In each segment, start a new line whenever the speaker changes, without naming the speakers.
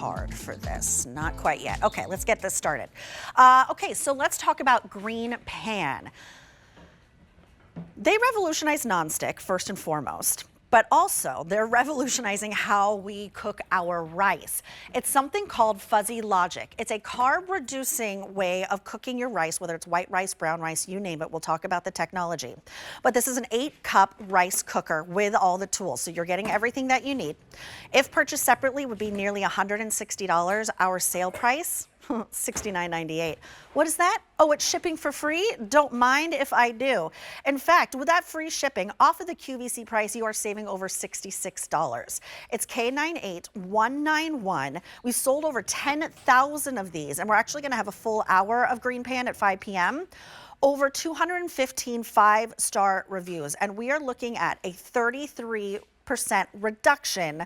hard for this. Not quite yet. Okay, let's get this started. Okay, so let's talk about GreenPan. They revolutionized nonstick first and foremost, but also they're revolutionizing how we cook our rice. It's something called Fuzzy Logic. It's a carb-reducing way of cooking your rice, whether it's white rice, brown rice, you name it. We'll talk about the technology. But this is an 8-cup rice cooker with all the tools, so you're getting everything that you need. If purchased separately, it would be nearly $160. Our sale price, $69.98. What is that? Oh, it's shipping for free? Don't mind if I do. In fact, with that free shipping, off of the QVC price, you are saving over $66. It's K98191. We've sold over 10,000 of these, and we're actually going to have a full hour of GreenPan at 5 p.m. Over 215 5-star reviews, and we are looking at a 33% reduction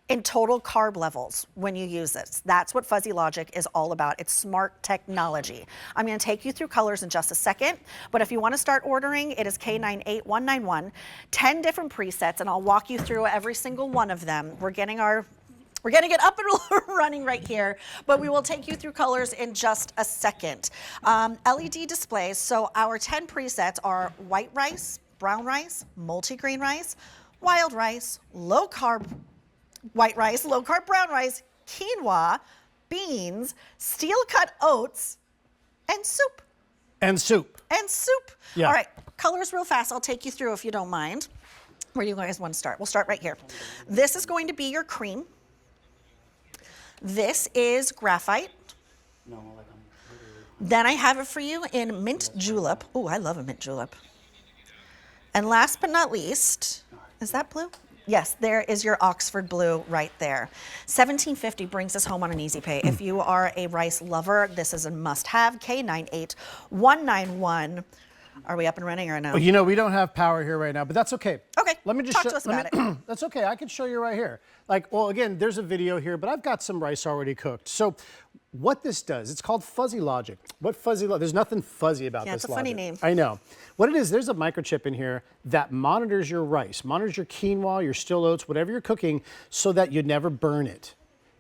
in total carb levels when you use this. That's what Fuzzy Logic is all about. It's smart technology. I'm going to take you through colors in just a second, but if you want to start ordering, it is K98191. 10 different presets, and I'll walk you through every single one of them. We're getting it up and running right here, but we will take you through colors in just a second. LED displays, so our 10 presets are white rice, brown rice, multigrain rice, wild rice, low carb white rice, low carb brown rice, quinoa, beans, steel cut oats, and soup.
And soup.
And soup.
Yeah.
All right, colors real fast. I'll take you through if you don't mind. Where do you guys want to start? We'll start right here. This is going to be your cream. This is graphite. Then I have it for you in mint julep. Oh, I love a mint julep. And last but not least, is that blue? Yes, there is your Oxford blue right there. $17.50 brings us home on an easy pay. If you are a rice lover, this is a must-have. K98191. Are we up and running or no?
Well, you know, we don't have power here right now, but that's okay.
Okay,
let me just
talk to us about it.
That's okay, I can show you right here. Like, well, again, there's a video here, but I've got some rice already cooked. So what this does, it's called Fuzzy Logic. What Fuzzy Logic? There's nothing fuzzy about this
it's a
logic.
funny name.
I know. What it is, there's a microchip in here that monitors your rice, monitors your quinoa, your still oats, whatever you're cooking, so that you never burn it.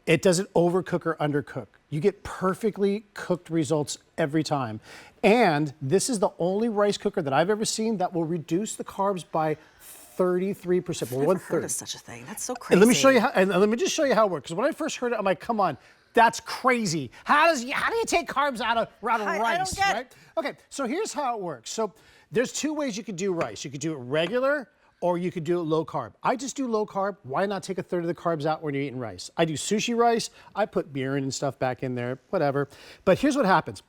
It doesn't overcook or undercook. You get perfectly cooked results every time. And this is the only rice cooker that I've ever seen that will reduce the carbs by 33%.
I've never heard of such a thing. That's so crazy.
And let me show you how. And let me just show you how it works. Because when I first heard it, I'm like, come on, that's crazy. How do you take carbs out of rice?
I don't get it.
Okay, so here's how it works. So there's 2 ways you could do rice. You could do it regular, or you could do it low carb. I just do low carb. Why not take 1/3 of the carbs out when you're eating rice? I do sushi rice. I put mirin and stuff back in there, whatever. But here's what happens.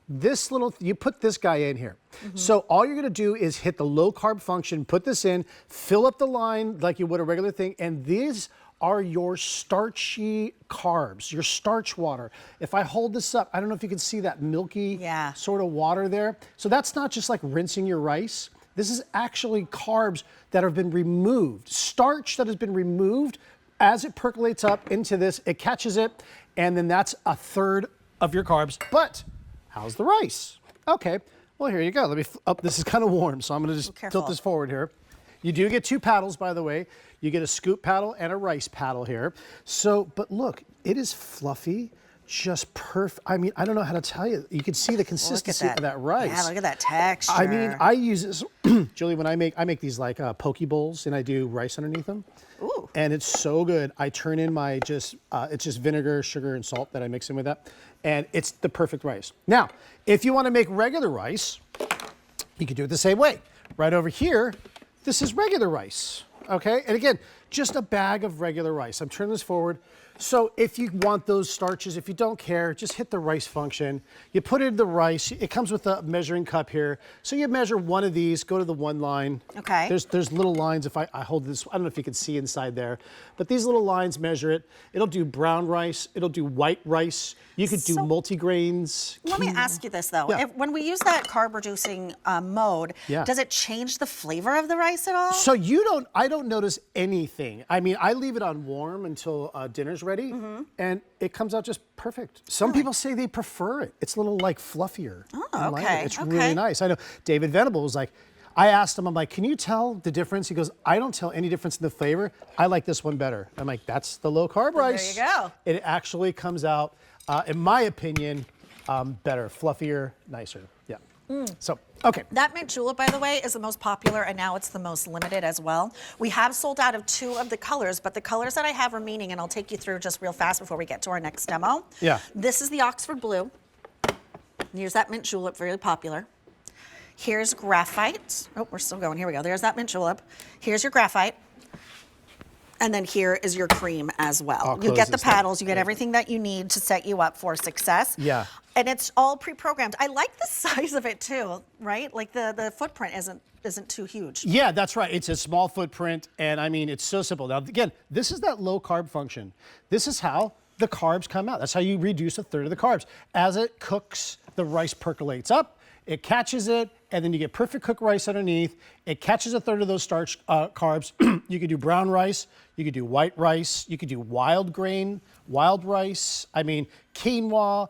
You put this guy in here. So all you're gonna do is hit the low carb function, put this in, fill up the line like you would a regular thing, and these are your starchy carbs, your starch water. If I hold this up, I don't know if you can see that milky sort of water there. So that's not just like rinsing your rice. This is actually carbs that have been removed, starch that has been removed. As it percolates up into this, it catches it, and then that's 1/3 of your carbs. But how's the rice? Okay, well, here you go. Let me, this is kind of warm, so I'm gonna just tilt this forward here. You do get 2 paddles, by the way. You get a scoop paddle and a rice paddle here. So, but look, it is fluffy. Just perfect. I mean, I don't know how to tell you. You can see the consistency of that rice.
Yeah, look at that texture.
I mean, I use this, Julie, when I make these like poke bowls and I do rice underneath them.
Ooh.
And it's so good. I turn in my it's just vinegar, sugar, and salt that I mix in with that. And it's the perfect rice. Now, if you want to make regular rice, you can do it the same way. Right over here, this is regular rice. Okay, and again, just a bag of regular rice. I'm turning this forward. So if you want those starches, if you don't care, just hit the rice function. You put it in the rice. It comes with a measuring cup here. So you measure one of these, go to the 1 line.
Okay.
There's little lines. If I hold this, I don't know if you can see inside there, but these little lines measure it. It'll do brown rice. It'll do white rice. You could do multigrains.
Let me ask you this though.
Yeah.
When we use that carb reducing mode, does it change the flavor of the rice at all?
So I don't notice anything. I mean, I leave it on warm until dinner's ready, and it comes out just perfect. Some people say they prefer it. It's a little like fluffier.
Oh,
I like
okay.
it. It's really nice. I know David Venable was like, I asked him, I'm like, can you tell the difference? He goes, I don't tell any difference in the flavor. I like this one better. I'm like, that's the low carb rice.
There you go.
It actually comes out, in my opinion, better, fluffier, nicer. Yeah. So, okay.
That mint julep, by the way, is the most popular, and now it's the most limited as well. We have sold out of 2 of the colors, but the colors that I have remaining, and I'll take you through just real fast before we get to our next demo.
Yeah.
This is the Oxford Blue. Here's that mint julep, very popular. Here's graphite. Oh, we're still going. Here we go. There's that mint julep. Here's your graphite. And then here is your cream as well. You get the paddles, you get everything that you need to set you up for success.
Yeah.
And it's all pre-programmed. I like the size of it too, right? Like the footprint isn't too huge.
Yeah, that's right. It's a small footprint, and I mean, it's so simple. Now, again, this is that low carb function. This is how the carbs come out. That's how you reduce 1/3 of the carbs. As it cooks, the rice percolates up, it catches it, and then you get perfect cooked rice underneath. It catches 1/3 of those starch carbs. You could do brown rice, you could do white rice, you could do wild grain, wild rice, I mean, quinoa,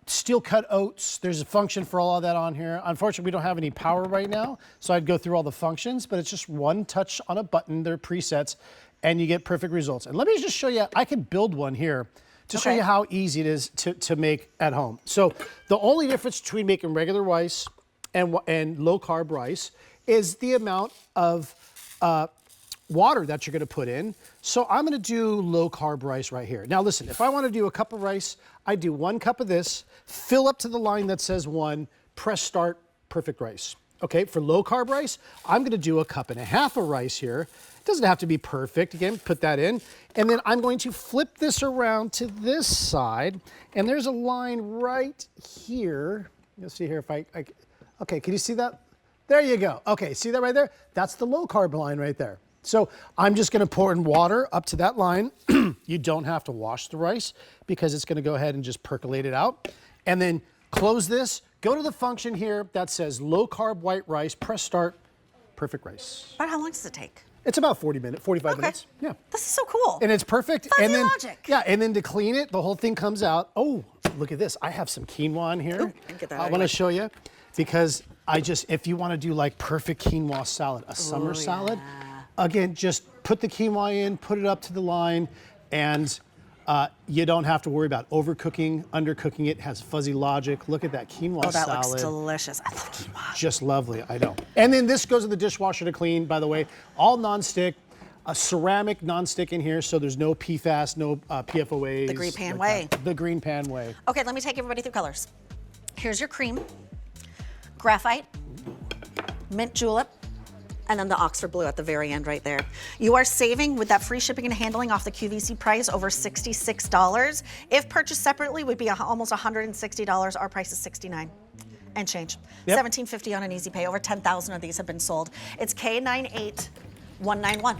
steel cut oats. There's a function for all of that on here. Unfortunately, we don't have any power right now, so I'd go through all the functions, but it's just one touch on a button. They're presets, and you get perfect results. And let me just show you, I can build one here to show you how easy it is to make at home. So the only difference between making regular rice and low carb rice is the amount of water that you're gonna put in. So I'm gonna do low carb rice right here. Now listen, if I wanna do a cup of rice, I do 1 cup of this, fill up to the line that says 1, press start, perfect rice. Okay, for low carb rice, I'm gonna do 1.5 cups of rice here. It doesn't have to be perfect, again, put that in. And then I'm going to flip this around to this side, and there's a line right here. You'll see here if okay, can you see that? There you go. Okay, see that right there? That's the low carb line right there. So I'm just gonna pour in water up to that line. You don't have to wash the rice because it's gonna go ahead and just percolate it out. And then close this, go to the function here that says low carb white rice, press start, perfect rice.
But how long does it take?
It's about 45 minutes. Yeah.
This is so cool.
And it's perfect.
Fuzzy
and then,
Logic.
Yeah, and then to clean it, the whole thing comes out. Oh, look at this. I have some quinoa in here. I want to show you because if you want to do like perfect quinoa salad, a summer salad, again, just put the quinoa in, put it up to the line, and you don't have to worry about overcooking, undercooking it. It has fuzzy logic. Look at that quinoa salad.
Oh, that looks delicious. I love quinoa.
Just lovely, I know. And then this goes in the dishwasher to clean, by the way. All non-stick, a ceramic non-stick in here, so there's no PFAS, no PFOAs.
The GreenPan way.
The GreenPan way.
Okay, let me take everybody through colors. Here's your cream, graphite, mint julep, and then the Oxford Blue at the very end right there. You are saving with that free shipping and handling off the QVC price over $66. If purchased separately, would be almost $160. Our price is $69 and change. $17.50 on an easy pay. Over 10,000 of these have been sold. It's K98191.